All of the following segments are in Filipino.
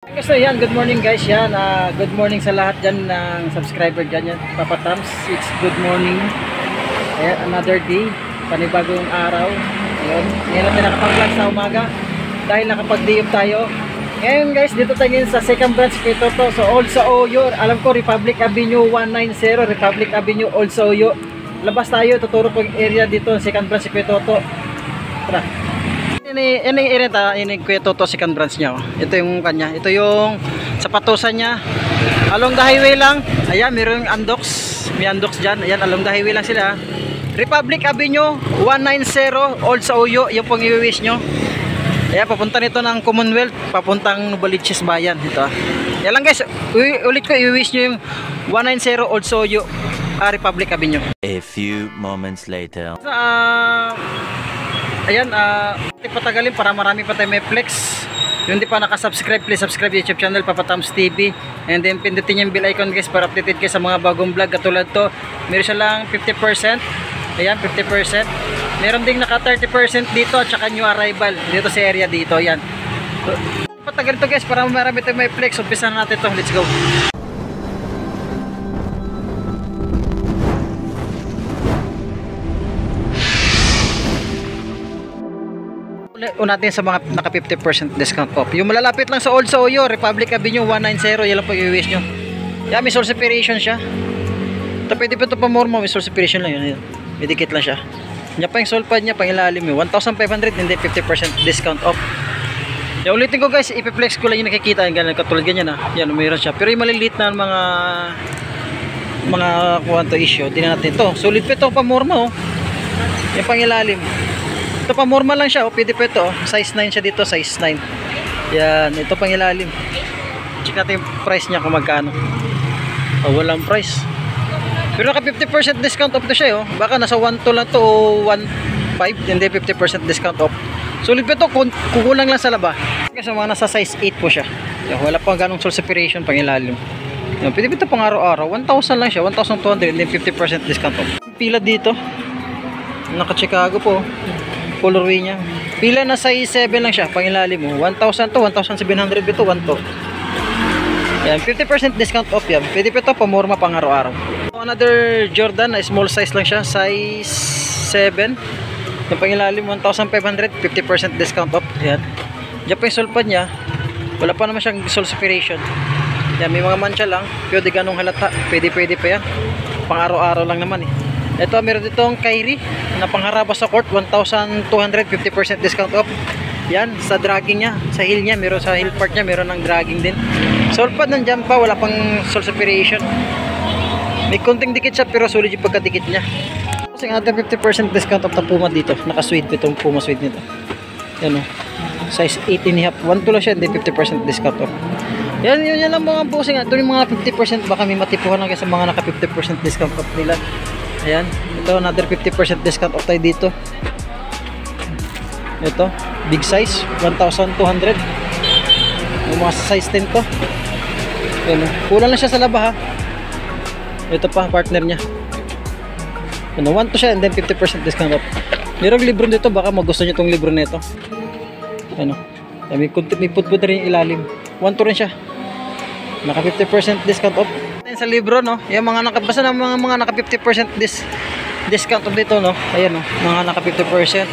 So yan, good morning guys yan. Good morning sa lahat dyan ng subscriber dyan yan. Papa Tams, it's good morning. Ayan, another day, panibagong araw. Ayun, ngayon natin nakapag-vlog sa umaga dahil nakapag-day off tayo. Ngayon guys, dito tayo ngayon sa second branch Petoto. So Old Saoyo, alam ko Republic Avenue 190, Republic Avenue Old Saoyo. Labas tayo, tuturo ko yung area dito, second branch Petoto. Tara. Ini area ta, ini Kuya Toto second branch niya. Oh. Ito yung kanya. Ito yung sapatusan niya. Along the highway lang. Ayan, mayroong Andox. May Andox diyan. Ayan, along the highway lang sila. Republic Avenue 190 Old Saoyo. Yung pong i-wish nyo. Ayan, papunta nito ng Commonwealth, papuntang Novaliches Bayan. Ito. Yan lang guys. Ulit ko i-wish nyo yung 190 Old Saoyo, Republic Avenue. A few moments later. Ayan, patagalin para marami pa tayo may flex. Yung di pa nakasubscribe, please subscribe YouTube channel Papa Tams TV. And then pindutin yung bell icon guys para updated kayo sa mga bagong vlog. Katulad to, meron siya lang 50%. Ayan, 50%. Meron ding naka 30% dito at saka new arrival dito sa area dito. Ayan. So, patagalin to guys para marami tayo may flex. Umpisahan natin to, let's go. Una natin sa mga naka 50% discount off. Yung malalapit lang sa Old Saoyo, Republic Avenue 190, yan lang po i-wish nyo. Yan, may source separation siya. Ito pwede pa ito pa more mo, may source separation lang yun. May dikit lang siya. Yan pa yung soul pad niya, pang ilalim yun. 1,500, hindi 50% discount off. Yan, ulitin ko guys, ipiplex ko lang yung nakikita. Yung ganyan, katulad ganyan ha. Yan, mayroon siya. Pero yung maliliit na mga kuwanto issue, di na natin ito. Solid pa ito pa more mo. Yan pang ilalim. Ito pa normal lang siya, pwede pa ito, size 9 siya dito, size 9. Yan, ito pang ilalim. Check natin yung price niya kung magkano. Walang price. Pero naka 50% discount off to siya, baka nasa 1.2 lang to o 1.5, hindi 50% discount off. Sulit pa ito, kukulang lang sa laba. Kasi mga nasa size 8 po siya. Yan, wala pang ganong soul separation pang ilalim. Yan, pwede pa ito pang araw-araw, 1,000 lang siya, 1,200, hindi 50% discount off. Pila dito, naka Chicago po. Colorway niya. Pila na size 7 lang siya, pangilalim mo. 1,000 to 1,700 ito, 1 to. Yan, 50% discount off yan. Pwede pa ito pamorma pang araw-araw. Another Jordan, small size lang siya, size 7. Yung pangilalim 1,500, 50% discount off. Yan. Diyan pa yung sulpad niya. Wala pa naman siyang soul separation. Yan, may mga mancha lang. Pero di ganong halata. Pwede pa yan. Pang araw-araw lang naman eh. Ito, meron ditong Kyrie na pangharaba sa court, 1,200, 50% discount off. Yan, sa dragging niya, sa heel niya, meron sa heel part niya, meron ng dragging din. Soul pad nandiyan pa, wala pang soul separation. May konting dikit siya pero solid yung pagkadikit niya. Kasi nga 50% discount off na Puma dito. Naka-suede pa itong Puma suede nito. Yan o, size 18.5, 1 lang siya, hindi 50% discount off. Yan lang mga bossing. Ito yung mga 50%, baka may matipuhan lang sa mga naka 50% discount off nila. Ayan, ito another 50% discount off tayo dito. Ito, big size, 1,200. Yung mga size 10 to. Ayan, kulang lang siya sa laba ha. Ito pa, partner niya. Ano, 1 to siya and then 50% discount off. Mayroong libro dito, baka magusto nyo itong libro nito. Ano, may putput na rin yung ilalim. 1 to rin siya. Naka 50% discount off. Sa libro no, yung mga nakabasa ng mga naka 50% discount off dito no. Ayan no, mga naka 50%.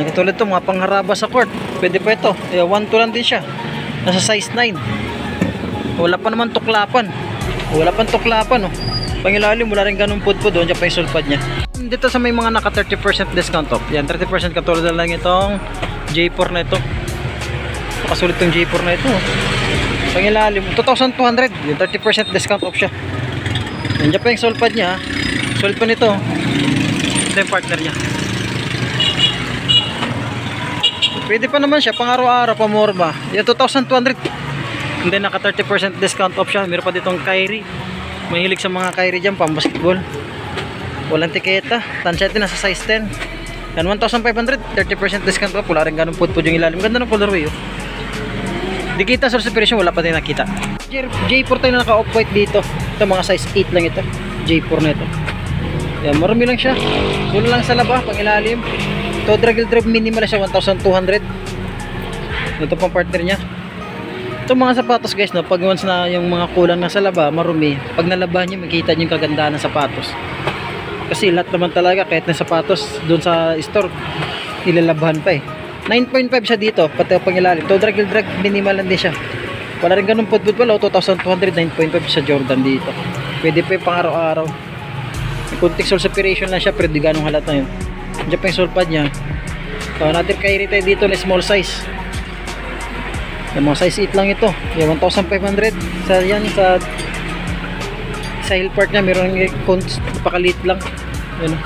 Katulad to, mga pangharaba sa court. Pwede pa ito. 1 to lang din siya. Nasa size 9. Wala pa naman tuklapan. Wala pang tuklapan no. Pangilalim wala rin ganung pudpud doon, diyan pa yung sulpad niya. Dito sa may mga naka 30% discount off. Yan, 30% katulad lang itong J4 na ito. Nakasulit tong J4 na ito. Pangilalim 2,200, yung 30% discount off siya. Nandiyan pa yung soul pad niya. Soul pa nito. Ito yung partner niya. Pwede pa naman siya pang araw-araw, pamorba. Yung 2,200. And then naka 30% discount off siya. Meron pa ditong Kyrie. Mahilig sa mga Kyrie dyan, pang basketball. Walang tiketa. Tansya din nasa size 10. Yan, 1,500, 30% discount off. Wala rin ganun pudpud yung ilalim. Ganda ng colorway oh. Di kita source separation, wala pa din nakita. J4 tayo na naka off-white dito. Ito mga size 8 lang ito. J4 na ito. Yan, marami lang siya. Wala lang sa laba, pang ilalim. Ito, drag drive minimal siya, 1,200. Ito pang partner niya. Itong mga sapatos guys, no, pag once na yung mga kulang na sa laba, marumi, pag nalabahan nyo, makikita nyo yung kagandahan ng sapatos. Kasi lahat naman talaga, kahit na sapatos doon sa store, ilalabahan pa eh. 9.5 siya dito, pati pang ilalim. To drag minimal lang din siya. Wala rin ganun putput wala, 2,200, 9.5 sa Jordan dito. Pwede pa yung pang araw-araw. May kunting sole separation lang siya, pero di ganong halata yun. Diyan pa yung sole pad niya. So, natin kairi tayo dito na small size. Yung mga size 8 lang ito. Yung 1,500 sa yan sa heel part niya meron pakaliit lang. Yun.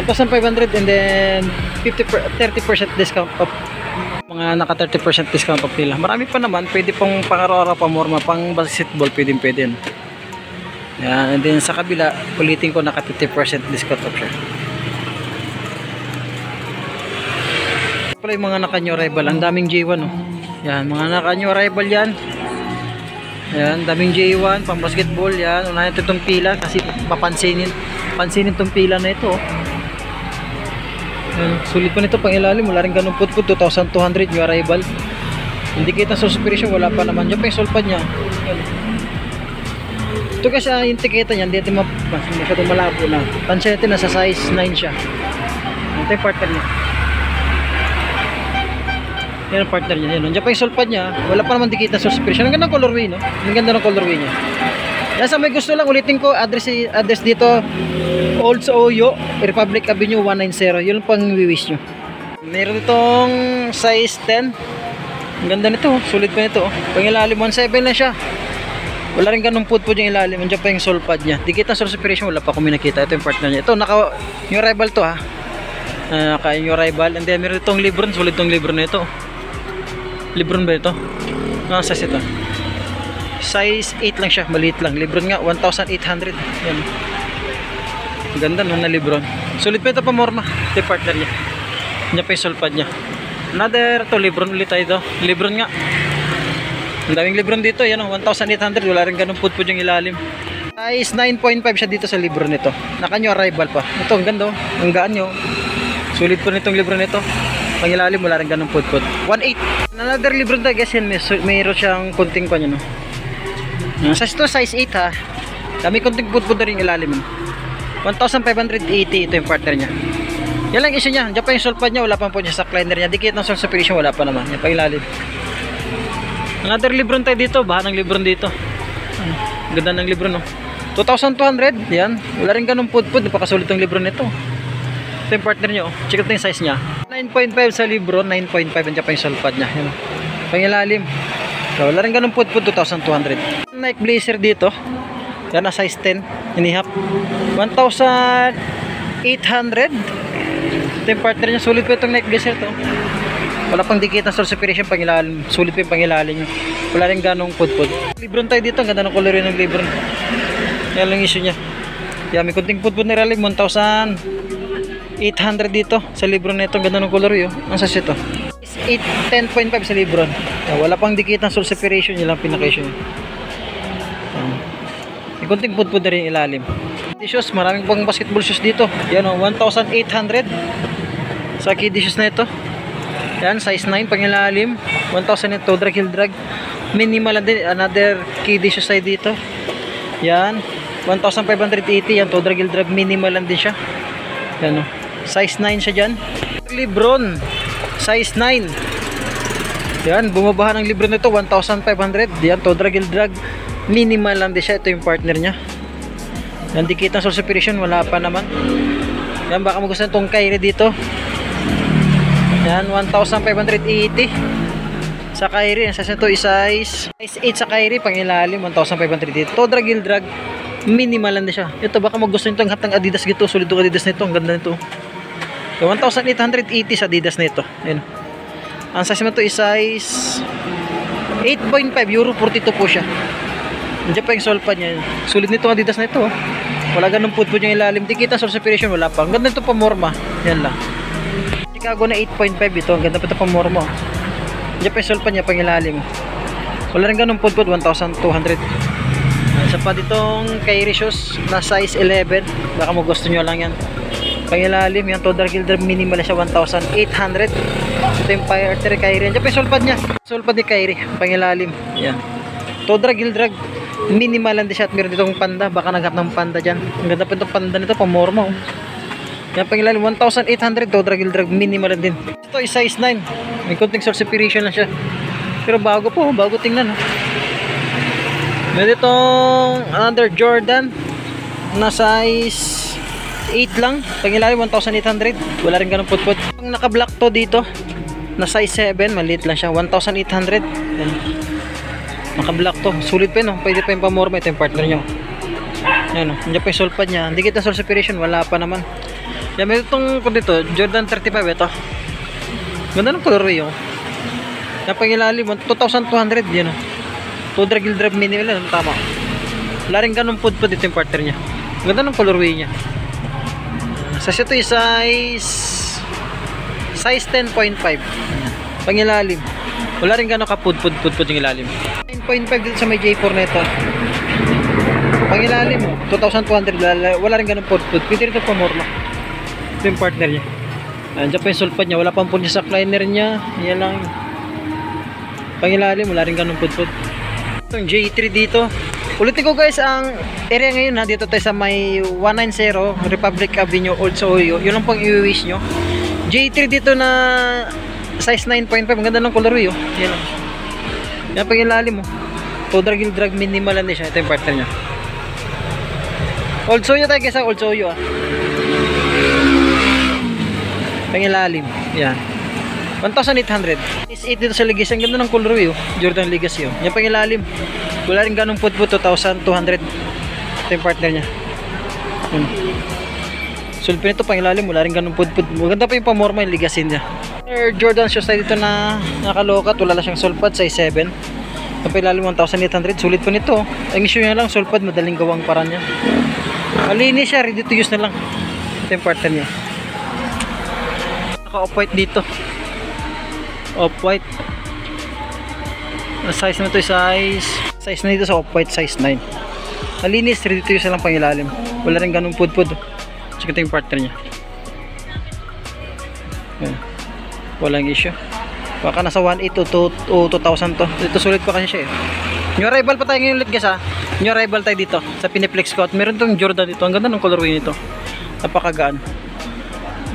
1,500 and then 30% discount off. Mga naka 30% discount off nila. Marami pa naman, pwede pang pang-araw-araw pa morma, pang basketball pwede. Yan, and then sa kabila, ulitin ko naka 50% discount off siya. Pala yung mga naka-new arrival, ang daming J1 oh. Yan, mga naka-new arrival yan. Yan, daming J1 pang basketball yan. Unahin ito itong pila kasi papansinin itong pila na ito oh. Yan, sulit pa nito pang ilalim, wala rin ganun putput, 2,200 new arrival. Hindi kita sa supervision, wala pa naman. Diyan pa yung solpad niya. Yan. Ito kasi yung tiketa niya, hindi natin masyadong malabo na. Tansya natin, nasa size 9 siya. Ito yung partner niya. Yan ang partner niya. Yan. Nandiyan pa yung solpad niya. Wala pa naman dikita sa supervision. Ang ganda ng colorway, no? Ang ganda ng colorway niya. Yan, sa may gusto lang, ulitin ko, address dito, Old Oyo, Republic Avenue 190. Yun pang wish nyo. Meron itong size 10. Ang ganda nito, sulit pa nito. Pangilalim 1.7 lang siya. Wala rin ganung putput yung ilalim. Andiyan pa yung sole pad niya. Dikit ang sole separation, wala pa kung nakita. Ito yung partner niya. Ito, yung rival to ha. Kaya yung rival. And then meron itong Lebron. Sulit itong Lebron na ito. Lebron ba ito? Size ito. Size 8 lang siya. Maliit lang. Lebron nga, 1,800. Yan. Ganda no na Lebron. Sulit pa ito pa morma. Ito yung partner niya. Andiyan pa yung sole pad niya. Another to Lebron ulit tayo. Lebron nga. Ang daming Lebron dito, yan o, 1,800, wala rin ganun putput yung ilalim. Size 9.5 siya dito sa Lebron nito. Naka-new arrival pa. Ito, ang ganda o, ang gaan nyo. Sulit po nitong Lebron nito. Pang ilalim, wala rin ganun putput. 1.8. Another Lebron tayo, guys, yan, mayroon siyang kunting pa nyo, no. Size to, size 8 ha. Dami kunting putput na rin ilalim. 1,580, ito yung partner niya. Yan lang issue niya, diyan pa yung sole pad niya, wala pa po niya sa cleaner niya. Dikit ng sole separation, wala pa naman. Yan pa ilalim. Another Lebron tayo dito, bahan ng Lebron dito. Ganda ng Lebron no. 2,200, yan. Wala rin ganun putput, napakasulit ang Lebron nito. Ito yung partner nyo, check ito yung size nya. 9.5 sa Lebron, 9.5 ang pa yung sole pad nya. Yan. Pangilalim. So, wala rin ganun putput, 2,200. Nike Blazer dito. Yan na size 10, inihap. 1,800. Ito yung partner nya, sulit po itong Nike Blazer to. Wala pang dikit ng sole separation, pangilalim. Sulit pa yung pangilalim nyo. Wala rin ganong putput. Lebron tayo dito. Ang ganda ng color yun ng Lebron. Yan lang issue nya. Yan, may kunting putput na ilalim. 1,800 dito sa Lebron na ito. Ang ganda ng color yun. Ang size ito. 10.5 sa Lebron. Yan, wala pang dikit ng sole separation. Yan lang pinaka-issue nyo. May kunting putput na rin ilalim. Shoes, maraming pang basketball shoes dito. Yan o, 1,800 sa kiddie shoes na ito. Yan, size 9 pangilalim, 1,000 ito, drag heel drag. Minimal din, another kiddie shoes tayo dito. Yan, 1,580 yan, to drag heel drag, minimal lang din siya. Yan o, size 9 siya dyan. Lebron, size 9. Yan, bumabahan ng Lebron nito, 1,500. Yan, to drag heel drag, minimal lang din siya. Ito yung partner nya. Yan, dikit ng sole separation, wala pa naman. Yan, baka magustuhan itong Kyrie dito. Yan, 1,580 sa Kyrie. Ang size nito is size 8 sa Kyrie, pang ilalim 1,580. To drag heel drag, minimal lang din siya. Ito baka magustuhan itong hatang Adidas gito. Solid itong Adidas nito, ang ganda nito. So, 1,880 sa Adidas nito. Yan. Ang size nito is size 8.5, Euro 42 po siya. Nandiyan pa yung sole pad niya. Sulit nito ang Adidas nito. Wala ganun putput yung ilalim. Di kita sole separation, wala pa. Ang ganda nito pa morma. Yan lang. Chicago na 8.5 ito. Ang ganda pa ito pang mormo. Diyan pa yung sole pad niya pang ilalim. Wala rin ganun putput, 1,200. Isa pa ditong Kyrie shoes na size 11. Baka mo gusto nyo lang yan. Pangilalim, yung Todra Gildrag minimal siya 1,800. Ito yung Fire Artery Kyrie. Diyan pa yung sulpad niya. Sulpad ni Kyrie, pangilalim. Yan. Todra Gildrag minimal lang din siya at meron ditong panda. Baka naghanap ng panda dyan. Ang ganda pa itong panda nito, pamorma. Yan pangilalim, 1,800. Todra Gildrag minimal lang din. Ito is size 9. May konting source separation lang siya. Pero bago po, bago tingnan. Meron itong another Jordan na size 8 lang, pangilalim 1,800. Wala rin ganun putput. Ang naka-black to dito na size 7, maliit lang siya, 1,800. Naka-black to, sulit pa yun, pwede pa yung pamorma. Ito yung partner nyo. Yan o, hindi pa yung sulpad nya. Hindi kita source separation, wala pa naman. Yan, may itong dito, Jordan 35 ito. Ganda ng colorway o. Yan pangilalim 2,200. Yan o, Todra Gildrag minimal lang, tama. Wala rin ganun putput dito yung partner nya. Ganda ng colorway nya. Sa ito yung size 10.5. Pangilalim. Wala rin gano'ng kapudpud yung ilalim. 9.5 dito sa may J4 na ito. Pangilalim 2,200. Wala rin gano'ng pudpud. Pwede rin ito pamorma. Ito yung partner niya. Andiyan pa yung sulpad niya. Wala pang punya sa liner niya. Yan lang. Pangilalim. Wala rin gano'ng pudpud. Itong J3 dito. Ulitin ko guys, ang area ngayon ha, dito tayo sa may 190 Republic Avenue, Old Soyo. Yun lang pang i-wish nyo. J3 dito na size 9.5. Ang ganda ng colorway oh. Yan lang. Yan pang ilalim oh. Todra Gildrag minimal lang din siya. Ito yung partner nya. Old Soyo tayo guys ha, Old Soyo ah. Pang ilalim. Yan. 1,800. Is 8 dito sa Legacy. Ang ganda ng colorway oh. Jordan Legacy oh. Yan pang ilalim. Wala rin ganong putput, 2,200. Ito yung partner nya. Sulpin ito pang ilalim, wala rin ganong putput. Maganda pa yung pamorma yung Legacy nya. Jordan shoes tayo dito na nakalokat. Wala lang siyang sulpad, size 7. Ito pa ilalim 1,800. Sulit pa nito. Ang issue niya lang, sulpad, madaling gawang parang nya. Malinis siya, ready to use na lang. Ito yung partner nya. Naka off-white dito. Off-white. Size na ito size na dito sa off-white, size 9. Malinis, ready to use na lang pang ilalim. Wala rin ganung pudpud. Check ito yung partner nya. Walang issue. Baka nasa 1.8 o 2,000 to. Ito sulit pa kasi siya eh. New arrival pa tayo ngayon ulit guys ha. New arrival tayo dito sa Piniplex ko. At meron itong Jordan dito. Ang ganda ng colorway nito. Napakagaan.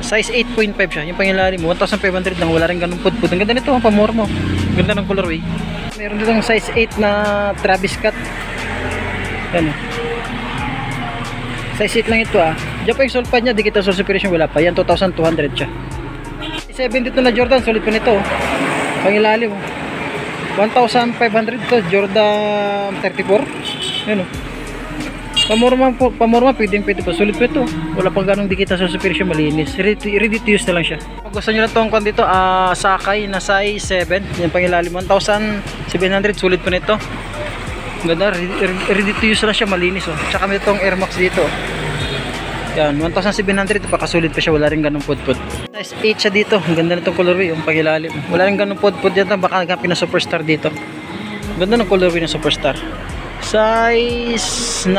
Size 8.5 siya. Yung pangilalim mo 1,500 lang. Wala rin ganung pudpud. Ang ganda nito. Ang pamormo. Ang ganda ng colorway. Meron ditong size 8 na Travis Scott. Yan o. Size 8 lang ito ah. Diyan pa yung sulpad nya. Di kita source separation. Wala pa. Yan 2,200 siya. 7 dito na Jordan. Sulit pa nito. Pangilalim o. 1,500 to. Jordan 34. Yan o. Pamorma pwede pa. Sulit pa ito. Wala pang ganong di kita source separation. Malinis. Ready to use na lang siya. Kung gusto nyo na itong kwan dito, Sakay na size 7. Yan pangilalim 1,700. Sulit pa nito. Ganda. Ready to use na siya. Malinis oh. Tsaka may itong Air Max dito. Yan. 1,700. Pakasulit pa siya. Wala rin ganong pudpud. Size 8 siya dito. Ang ganda nitong colorway. Yung pangilalim. Wala rin ganong pudpud dyan. Baka nagkapin na Superstar dito. Ganda ng colorway ng Superstar. Size 9.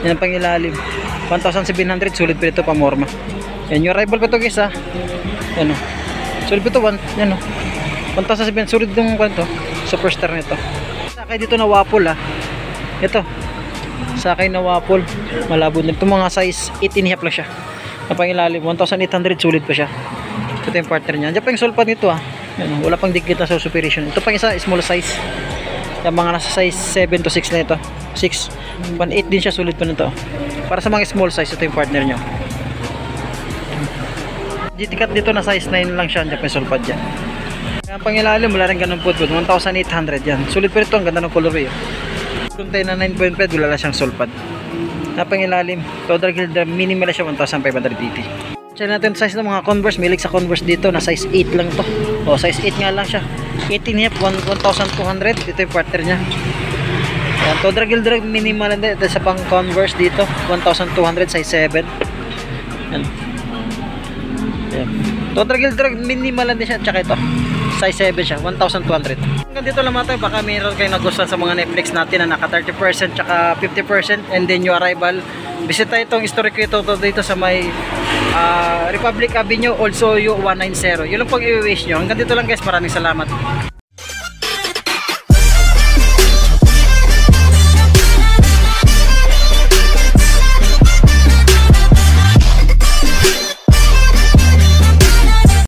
Yan ang pangilalim. 1,700. Sulit pa ito pamorma. Yan yung arrival pa ito guys ha. Yan o. Sulit pa ito. Yan o. 1,700. Sulit itong kwento. Superstar nito. Sakay dito na waffle ha. Ito. Sakay na waffle. Malabo din. Ito mga size 8.5 lang siya. Ang pangilalim. 1,800. Sulit pa siya. Ito yung partner niya. Diyan pa yung sulpad nito ha. Yan o. Wala pang dikit na sa superation. Ito pang isa. Small size. Yung mga nasa size 7 to 6 na ito. 6. 1.8 din siya. Sulit pa nito. Para sa mga small size. Ito yung partner nyo. GT-cut dito na size 9 lang siya. Diyan pa yung sulpad dyan. Ang pangilalim. Wala rin ganun putpud. 1,800 yan. Sulit pa ito. Ang ganda ng colorway. Kung tayo na 9.5. Wala lang siyang sulpad. Ang pangilalim. Todra Gildrag minimal siya. 1,580. Check natin size ng mga Converse. Milig sa Converse dito na size 8 lang to. O size 8 nga lang siya. 18.5 1,200. Dito yung partner nya. Yan, Todra Gildrag minimal din. Ito sa pang Converse dito 1,200 size 7. Yan. Yan. Todra Gildrag minimal din siya. Tsaka ito size 7 siya 1,200. Hanggang dito lang mga tayo. Baka mayroon kayo nagustuhan sa mga Netflix natin na naka 30% tsaka 50% and then yung arrival. Visit tayo itong historic ito dito sa may Republic Avenue, also U190. Yun lang pong i-wish nyo. Hanggang dito lang guys, maraming salamat.